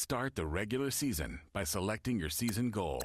Start the regular season by selecting your season goal.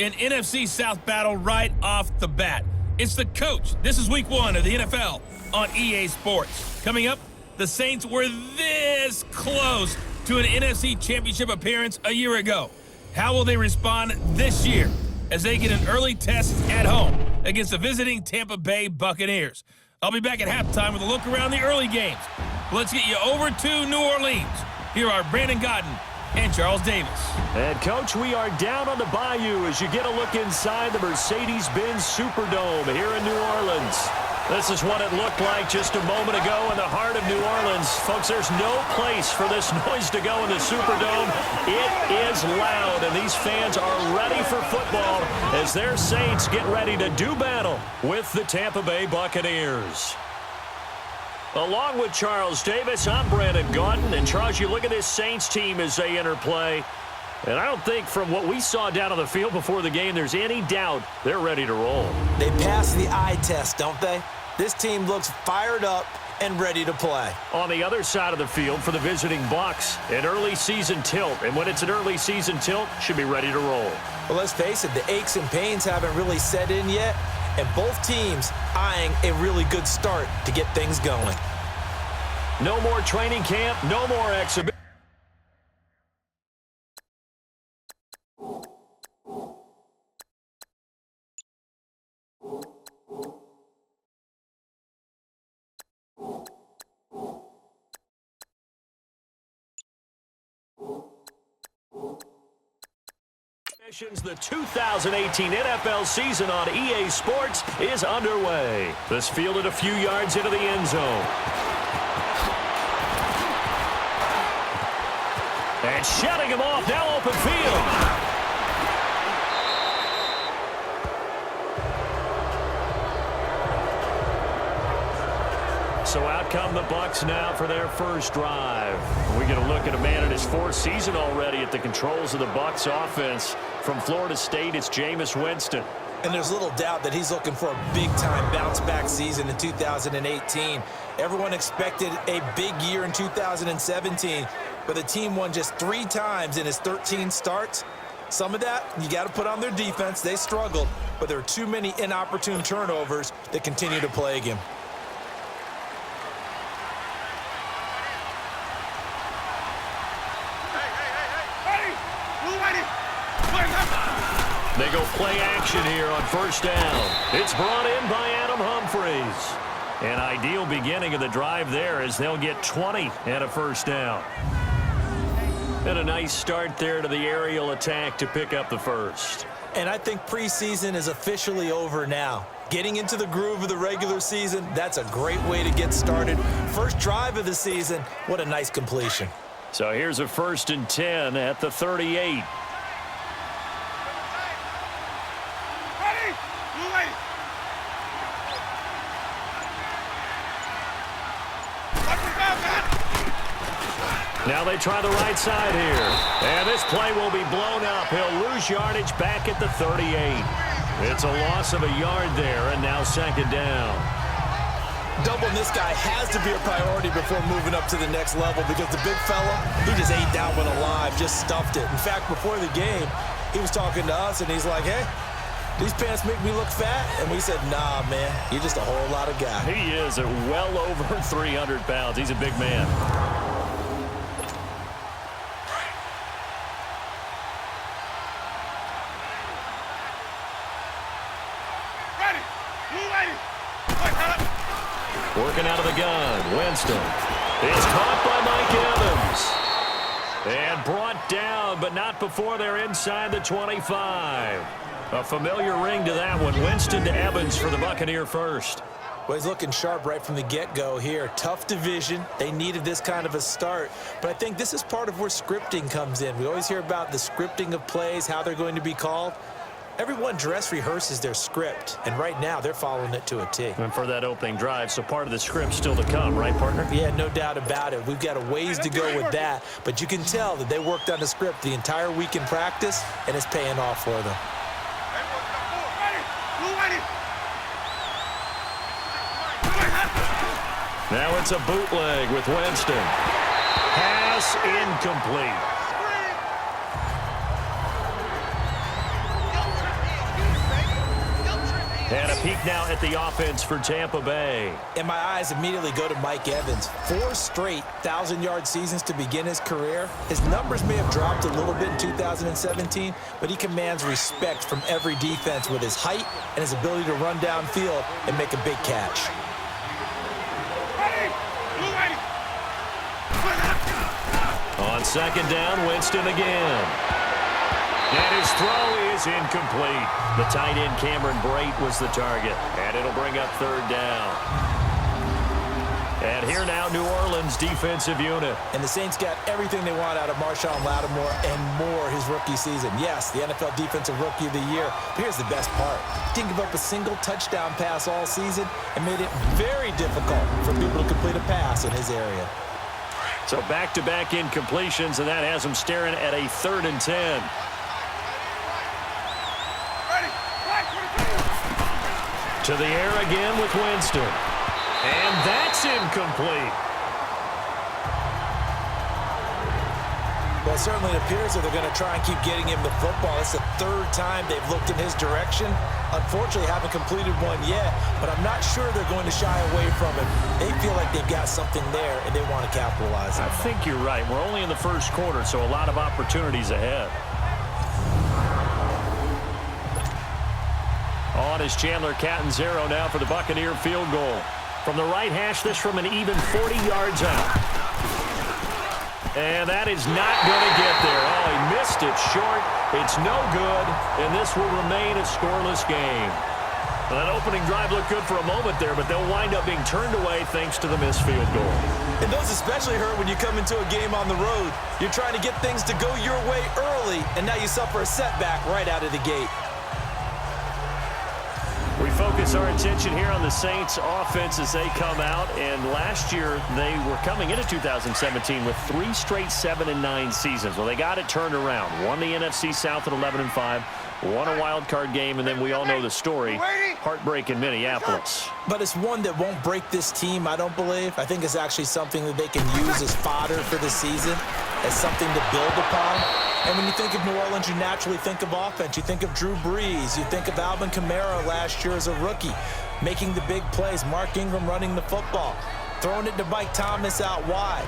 An NFC South battle right off the bat. It's the coach. This is week 1 of the NFL on EA Sports. Coming up, the Saints were this close to an NFC Championship appearance a year ago. How will they respond this year as they get an early test at home against the visiting Tampa Bay Buccaneers? I'll be back at halftime with a look around the early games. Let's get you over to New Orleans. Here are Brandon Godden and Charles Davis. And, Coach, we are down on the bayou as you get a look inside the Mercedes-Benz Superdome here in New Orleans. This is what it looked like just a moment ago in the heart of New Orleans. Folks, there's no place for this noise to go in the Superdome. It is loud, and these fans are ready for football as their Saints get ready to do battle with the Tampa Bay Buccaneers. Along with Charles Davis, I'm Brandon Godden. And, Charles, you look at this Saints team as they enter play, and I don't think from what we saw down on the field before the game there's any doubt they're ready to roll. They pass the eye test, don't they? This team looks fired up and ready to play. On the other side of the field for the visiting Bucs, an early season tilt. And when it's an early season tilt, should be ready to roll. Well, let's face it, the aches and pains haven't really set in yet, and both teams eyeing a really good start to get things going. No more training camp, no more exhibition. The 2018 NFL season on EA Sports is underway. This fielded a few yards into the end zone. And shutting him off, now open field. So out come the Bucs now for their first drive. We're going to look at a man in his 4th season already at the controls of the Bucs offense. From Florida State, it's Jameis Winston. And there's little doubt that he's looking for a big-time bounce-back season in 2018. Everyone expected a big year in 2017, but the team won just 3 times in his 13 starts. Some of that, you got to put on their defense. They struggled, but there are too many inopportune turnovers that continue to plague him. They go play action here on first down. It's brought in by Adam Humphries. An ideal beginning of the drive there as they'll get 20 and a first down. And a nice start there to the aerial attack to pick up the first. And I think preseason is officially over now. Getting into the groove of the regular season, that's a great way to get started. First drive of the season, what a nice completion. So here's a 1st and 10 at the 38. Now they try the right side here. And this play will be blown up. He'll lose yardage back at the 38. It's a loss of a yard there, and now 2nd down. Doubling this guy has to be a priority before moving up to the next level because the big fella, he just ate that one alive, just stuffed it. In fact, before the game, He was talking to us, and he's like, hey, these pants make me look fat? And we said, nah, man, you're just a whole lot of guy. He is at well over 300 pounds. He's a big man. Working out of the gun, Winston is caught by Mike Evans. And brought down, but not before they're inside the 25. A familiar ring to that one. Winston to Evans for the Buccaneer first. Well, he's looking sharp right from the get-go here. Tough division. They needed this kind of a start. But I think this is part of where scripting comes in. We always hear about the scripting of plays, how they're going to be called. Everyone dress rehearses their script, and right now they're following it to a T. And for that opening drive, so part of the script still to come, right, partner? Yeah, no doubt about it. We've got a ways to go with that, but you can tell that they worked on the script the entire week in practice, and it's paying off for them. Now it's a bootleg with Winston. Pass incomplete. And a peek now at the offense for Tampa Bay. And my eyes immediately go to Mike Evans. 4 straight 1,000-yard seasons to begin his career. His numbers may have dropped a little bit in 2017, but he commands respect from every defense with his height and his ability to run downfield and make a big catch. On second down, Winston again. And his throw is incomplete. The tight end, Cameron Brate, was the target. And it'll bring up third down. And here now, New Orleans defensive unit. And the Saints got everything they want out of Marshawn Lattimore and more his rookie season. Yes, the NFL Defensive Rookie of the Year. But here's the best part. He didn't give up a single touchdown pass all season and made it very difficult for people to complete a pass in his area. So back-to-back incompletions, and that has him staring at a 3rd and 10. To the air again with Winston. And that's incomplete. Well, it certainly appears that they're going to try and keep getting him the football. It's the 3rd time they've looked in his direction. Unfortunately, haven't completed one yet, but I'm not sure they're going to shy away from it. They feel like they've got something there, and they want to capitalize on it. I think you're right. We're only in the first quarter, so a lot of opportunities ahead. On is Chandler Catanzaro now for the Buccaneer field goal. From the right hash, this from an even 40 yards out. And that is not going to get there. Oh, he missed it short. It's no good, and this will remain a scoreless game. Well, that opening drive looked good for a moment there, but they'll wind up being turned away thanks to the missed field goal. And those especially hurt when you come into a game on the road. You're trying to get things to go your way early, and now you suffer a setback right out of the gate. We focus our attention here on the Saints offense as they come out, and last year they were coming into 2017 with 3 straight 7-9 seasons. Well, they got it turned around. Won the NFC South at 11-5, won a wild card game, and then we all know the story. Heartbreak in Minneapolis. But it's one that won't break this team, I don't believe. I think it's actually something that they can use as fodder for the season, as something to build upon. And when you think of New Orleans, you naturally think of offense. You think of Drew Brees. You think of Alvin Kamara last year as a rookie, making the big plays. Mark Ingram running the football, throwing it to Mike Thomas out wide.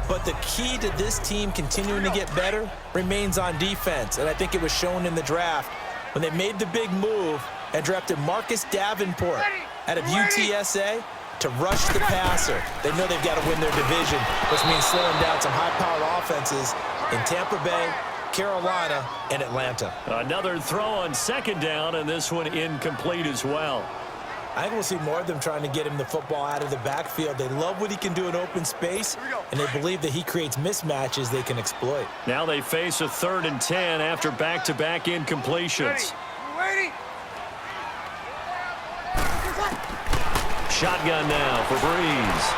But the key to this team continuing to get better remains on defense. And I think it was shown in the draft when they made the big move and drafted Marcus Davenport out of UTSA to rush the passer. They know they've got to win their division, which means slowing down some high-powered offenses in Tampa Bay, Carolina, and Atlanta. Another throw on second down, and this one incomplete as well. I think we'll see more of them trying to get him the football out of the backfield. They love what he can do in open space, and they believe that he creates mismatches they can exploit. Now they face a 3rd and 10 after back-to-back incompletions. Shotgun now for Brees.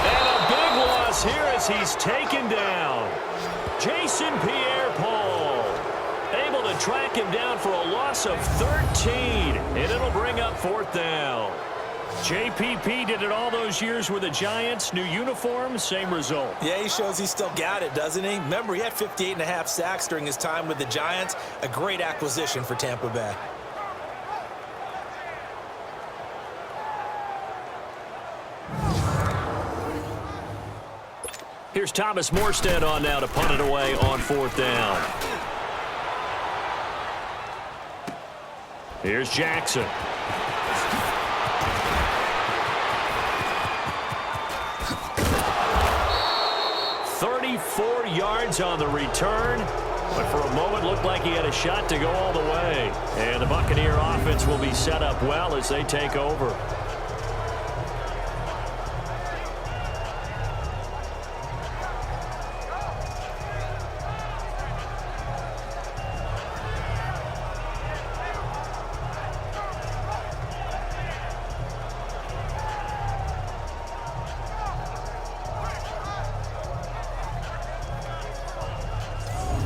And a big loss here as he's taken down. Jason Pierre-Paul able to track him down for a loss of 13, and it'll bring up 4th down. JPP did it all those years with the Giants. New uniform, same result. Yeah, he shows he still got it, doesn't he? Remember, he had 58.5 sacks during his time with the Giants. A great acquisition for Tampa Bay. Here's Thomas Morstead on now to punt it away on 4th down. Here's Jackson. 34 yards on the return, but for a moment looked like he had a shot to go all the way. And the Buccaneer offense will be set up well as they take over.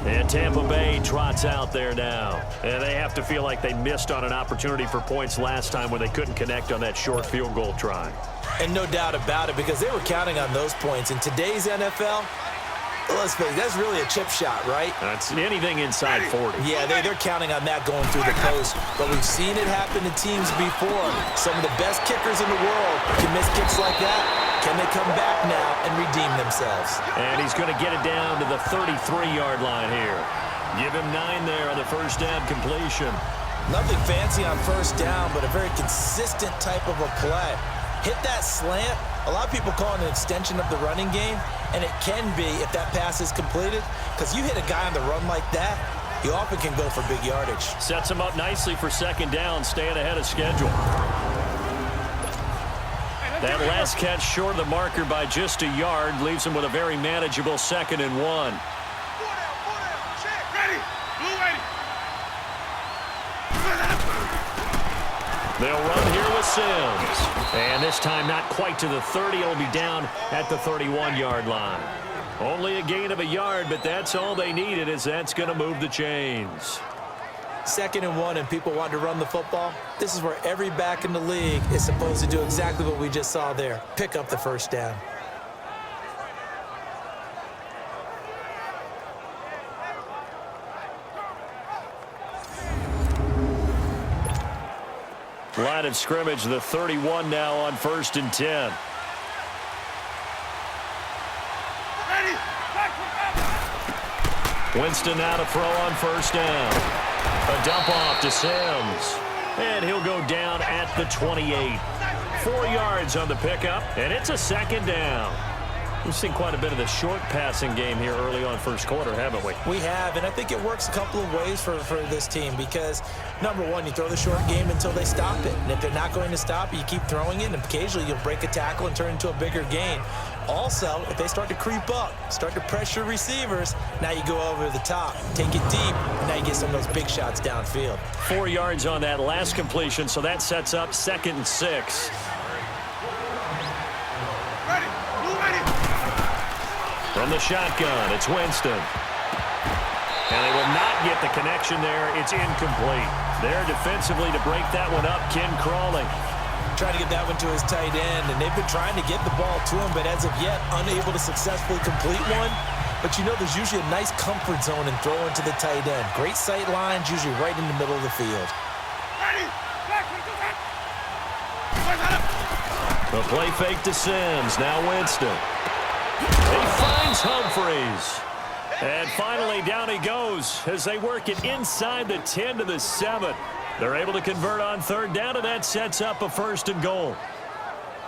And Tampa Bay trots out there now. And they have to feel like they missed on an opportunity for points last time when they couldn't connect on that short field goal try. And no doubt about it, because they were counting on those points. In today's NFL, let's face it, that's really a chip shot, right? That's anything inside 40. Yeah, they're counting on that going through the post. But we've seen it happen to teams before. Some of the best kickers in the world can miss kicks like that. Can they come back now and redeem themselves? And he's going to get it down to the 33-yard line here. Give him 9 there on the first down completion. Nothing fancy on first down, but a very consistent type of a play. Hit that slant. A lot of people call it an extension of the running game, and it can be if that pass is completed, because you hit a guy on the run like that, he often can go for big yardage. Sets him up nicely for second down, staying ahead of schedule. That last catch short of the marker by just a yard leaves him with a very manageable 2nd and 1. They'll run here with Sims. And this time not quite to the 30. It'll be down at the 31-yard line. Only a gain of a yard, but that's all they needed, as that's going to move the chains. 2nd and 1 and people want to run the football. This is where every back in the league is supposed to do exactly what we just saw there. Pick up the first down. Line of scrimmage, the 31 now on 1st and 10. Winston now to throw on first down. A dump off to Sims. And he'll go down at the 28. 4 yards on the pickup, and it's a 2nd down. We've seen quite a bit of the short passing game here early on first quarter, haven't we? We have, and I think it works a couple of ways for this team because, number one, you throw the short game until they stop it. And if they're not going to stop it, you keep throwing it, and occasionally you'll break a tackle and turn it into a bigger gain. Also, if they start to creep up, start to pressure receivers, now you go over the top, take it deep, and now you get some of those big shots downfield. 4 yards on that last completion, so that sets up 2nd and 6. From the shotgun, it's Winston. And they will not get the connection there. It's incomplete. There defensively to break that one up, Ken Crawley. Trying to get that one to his tight end, and they've been trying to get the ball to him, but as of yet, unable to successfully complete one. But you know there's usually a nice comfort zone in throwing to the tight end. Great sight lines, usually right in the middle of the field. The play fake to Sims. Now Winston. He finds Humphreys. And finally down he goes as they work it inside the 10 to the 7. They're able to convert on 3rd down, and that sets up a 1st and goal.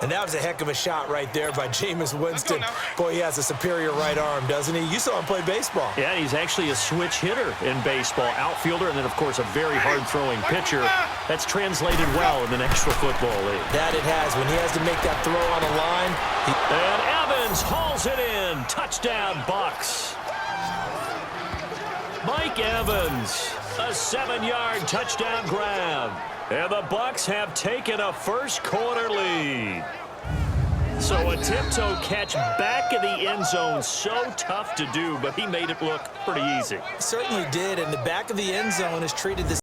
And that was a heck of a shot right there by Jameis Winston. Boy, he has a superior right arm, doesn't he? You saw him play baseball. Yeah, he's actually a switch hitter in baseball. Outfielder, and then, of course, a very hard-throwing pitcher. That's translated well in the National Football League. That it has. When he has to make that throw on a line. And Evans hauls it in. Touchdown, Bucs. Mike Evans, a 7-yard touchdown grab. And the Bucs have taken a first quarter lead. So a tiptoe catch back in the end zone, so tough to do, but he made it look pretty easy. Certainly did, and the back of the end zone is treated the